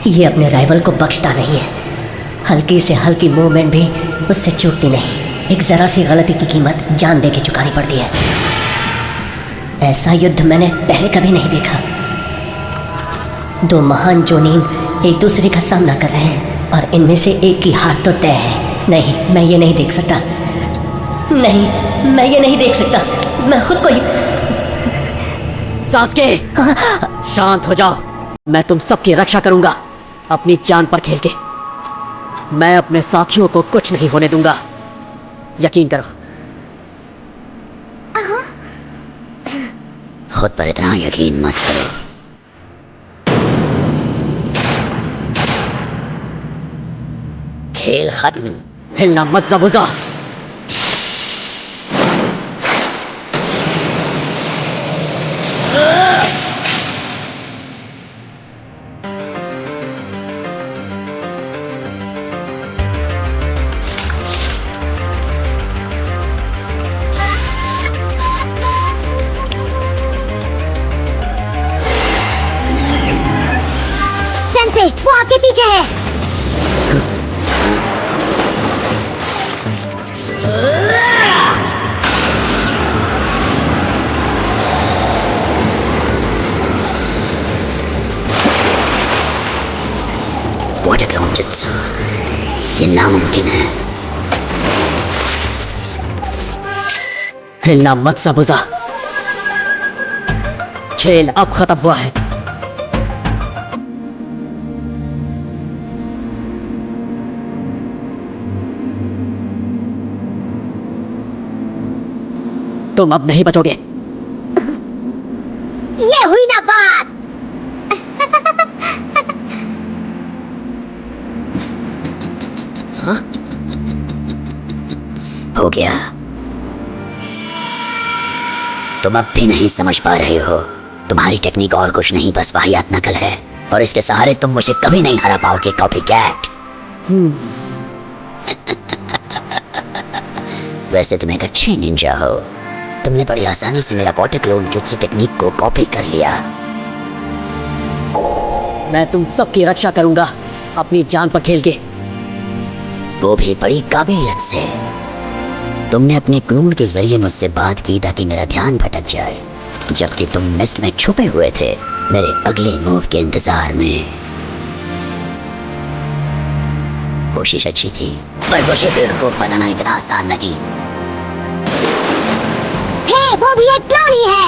ये अपने राइवल को बख्शता नहीं है। हल्की से हल्की मूवमेंट भी उससे चूकती नहीं। एक जरा सी गलती की कीमत जान दे के चुकानी पड़ती है। ऐसा युद्ध मैंने पहले कभी नहीं देखा। दो महान जोनीन एक दूसरे का सामना कर रहे हैं और इनमें से एक की हार तो तय है। नहीं, मैं ये नहीं देख सकता। नहीं, मैं ये नहीं देख सकता। मैं खुद को ही... सास्के, शांत हो जाओ। मैं तुम सबकी रक्षा करूंगा अपनी जान पर खेल के। मैं अपने साथियों को कुछ नहीं होने दूंगा, यकीन करो। खुद पर इतना यकीन मत करो। खेल खत्म। हिलना मत ज़बूज़ा। सेंसे, वो आपके पीछे है। ये नामुमकिन है। हिलना मत ज़बूज़ा। खेल अब खत्म हुआ है। तुम अब नहीं बचोगे। ये हुई ना बात। हाँ? हो गया। तुम अब भी नहीं समझ पा रहे हो। तुम्हारी टेक्निक और कुछ नहीं, बस वाहियात नकल है, और इसके सहारे तुम मुझे कभी नहीं हरा पाओगे, कॉपीकैट। वैसे तुम एक अच्छे निंजा हो। तुमने बड़ी आसानी से मेरा वाटर क्लोन जुत्सु टेक्निक को कॉपी कर लिया। मैं तुम सबकी रक्षा करूंगा अपनी जान पर खेल के, वो भी बड़ी काबिलियत से। तुमने अपने क्लोन के जरिए मुझसे बात की ताकि मेरा ध्यान भटक जाए, जबकि तुम मिस्ट में छुपे हुए थे मेरे अगले मूव के इंतजार में। कोशिश अच्छी थी, पर मुझे बेवकूफ बनाना इतना आसान नहीं। हे, वो भी एक क्लोन ही है।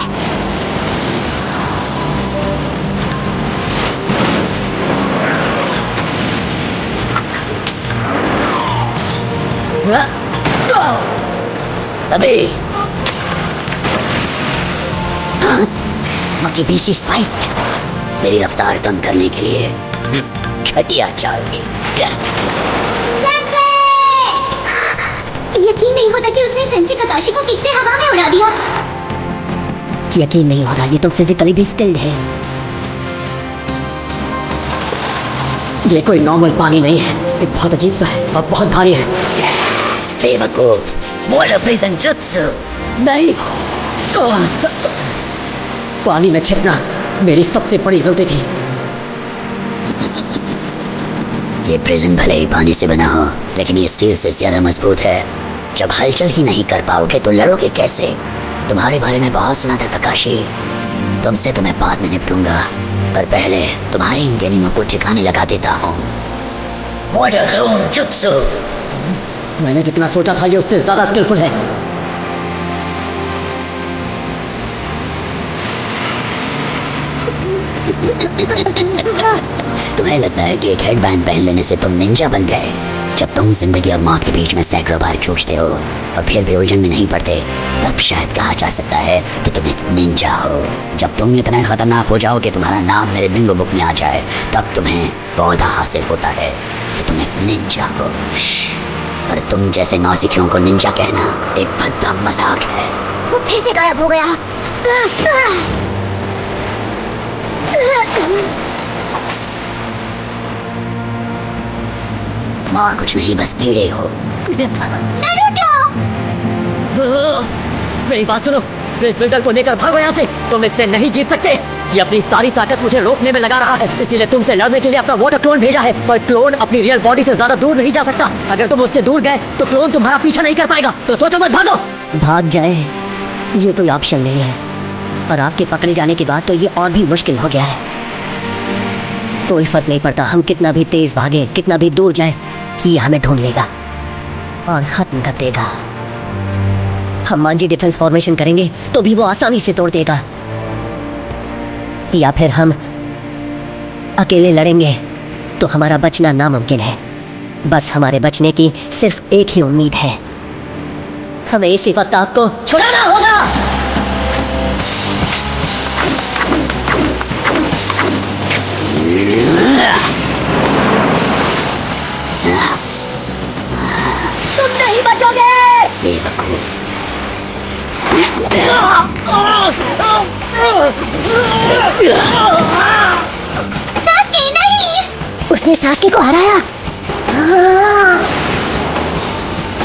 अबे मक्की बीसी स्पाइक मेरी रफ्तार कम करने के लिए घटिया चाल की। यकीन नहीं होता कि उसने सेंसे कताशी को किक से हवा में उड़ा दिया। यकीन नहीं हो रहा, ये तो फिजिकली भी स्किल्ड है। ये कोई नॉर्मल पानी नहीं है, ये बहुत अजीब सा है और बहुत भारी है। बेवकूफ, वाटर प्रिजन जुत्सु। नहीं, पानी में छिपना मेरी सबसे बड़ी गलती थी। ये प्रिजन भले ही पानी से बना हो, लेकिन ये स्टील से ज्यादा मजबूत है। जब हलचल ही नहीं कर पाओगे तो लड़ोगे कैसे? तुम्हारे बारे में बहुत सुना था ककाशी। तुमसे तो मैं बाद में निपटूंगा, पर पहले तुम्हारे इन गेनियों को ठिकाने लगा देता हूँ। Water clone jutsu. मैंने जितना सोचा था ये उससे ज्यादा स्किलफुल है। तुम्हें लगता है कि एक हेडबैंड पहन लेने से तुम निंजा बन गए? जब तुम जिंदगी और मौत के बीच में सैकड़ों बार जूझते हो और फिर भी उलझन में नहीं पड़ते, तब शायद कहा जा सकता है कि तुम एक निंजा हो। जब तुम इतना खतरनाक हो जाओ कि तुम्हारा नाम मेरे बिंगो बुक में आ जाए, तब तुम्हें पौधा हासिल होता है कि तुम एक निंजा हो। पर तुम जैसे नौसिखियों को निंजा कहना एक भद्दा मजाक है। वो फिर से गायब हो गया। तुम और कुछ नहीं, बस कीड़े हो। मेरी बात सुनो, ब्रिज बिल्डर को लेकर भागो यहाँ से। तुम इससे नहीं जीत सकते। ये अपनी सारी ताकत मुझे रोकने में लगा रहा है, इसीलिए तुमसे लड़ने के लिए अपना वाटर क्लोन भेजा है। पर क्लोन अपनी रियल बॉडी से ज्यादा दूर नहीं जा सकता। अगर तुम उससे दूर गए तो क्लोन तुम्हारा पीछा नहीं कर पाएगा। तो सोचो मत, भागो। भाग जाए ये कोई ऑप्शन नहीं है, और आपके पकड़े जाने के बाद तो ये और भी मुश्किल हो गया है। कोई फर्क नहीं पड़ता, हम कितना भी तेज भागे, कितना भी दूर जाए, ये हमें ढूंढ लेगा और खत्म कर देगा। हम मांझी डिफेंस फॉर्मेशन करेंगे तो भी वो आसानी से तोड़ देगा, या फिर हम अकेले लड़ेंगे तो हमारा बचना नामुमकिन है। बस हमारे बचने की सिर्फ एक ही उम्मीद है, हमें इसी वक्त आपको छुड़ाना होगा। तुम नहीं बचोगे। बेवकूफ। सास्के नहीं। उसने सास्के को हराया।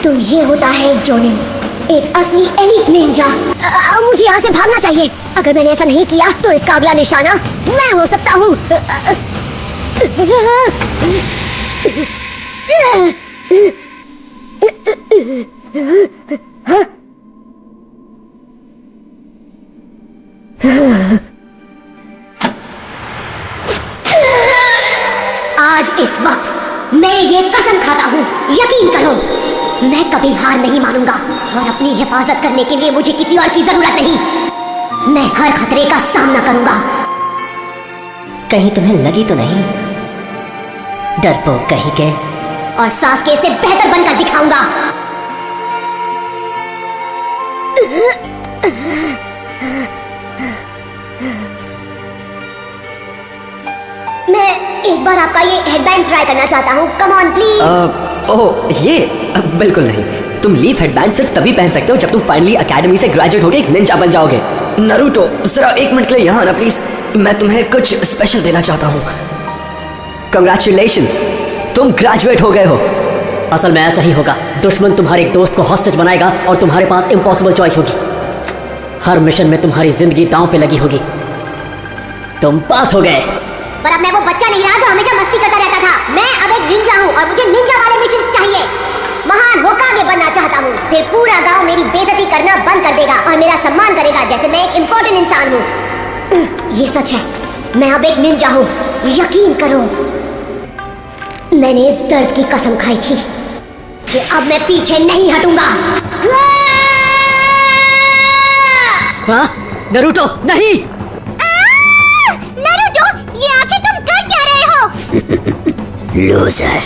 तो ये होता है जोनी, एक असली एलीट निंजा। मुझे यहाँ से भागना चाहिए। अगर मैंने ऐसा नहीं किया तो इसका अगला निशाना मैं हो सकता हूँ। आज इस वक्त मैं ये कसम खाता हूँ, यकीन करो, मैं कभी हार नहीं मानूंगा। और अपनी हिफाजत करने के लिए मुझे किसी और की जरूरत नहीं। मैं हर खतरे का सामना करूंगा। कहीं तुम्हें लगी तो नहीं, डरपोक कहीं के। और सास्के से बेहतर बनकर दिखाऊंगा। मैं एक बार आपका ये हेडबैंड ट्राई करना चाहता हूँ। Come on please. ओह ये बिल्कुल नहीं। तुम लीफ हेडबैंड सिर्फ तभी पहन सकते हो जब तुम फाइनली एकेडमी से ग्रेजुएट होके एक निंजा बन जाओगे। नारुतो जरा एक मिनट के लिए यहाँ आना प्लीज, मैं तुम्हें कुछ स्पेशल देना चाहता हूँ। कंग्रेचुलेशंस, तुम ग्रेजुएट हो गए हो। असल में ऐसा ही होगा। दुश्मन तुम्हारे एक दोस्त को हॉस्टेज बनाएगा और तुम्हारे पास इम्पॉसिबल चॉइस होगी। हर मिशन में तुम्हारी जिंदगी दांव पे लगी होगी। तुम पास हो गए। पर अब मैं वो बच्चा नहीं रहा जो हमेशा मस्ती करता रहता था। मैं अब एक निंजा हूँ और मुझे निंजा वाले मिशंस चाहिए। महान होकागे बनना चाहता हूँ। फिर पूरा गांव मेरी बेइज्जती करना बंद कर देगा और मेरा सम्मान करेगा जैसे मैं एक इम्पोर्टेंट इंसान हूँ। ये सच है, मैं अब एक निंजा हूँ। यकीन करो, मैंने इस दर्द की कसम खाई थी कि अब मैं पीछे नहीं हटूंगा। हाँ? नारुतो नहीं। नारुतो, ये आखिर तुम कर क्या रहे हो? लूजर।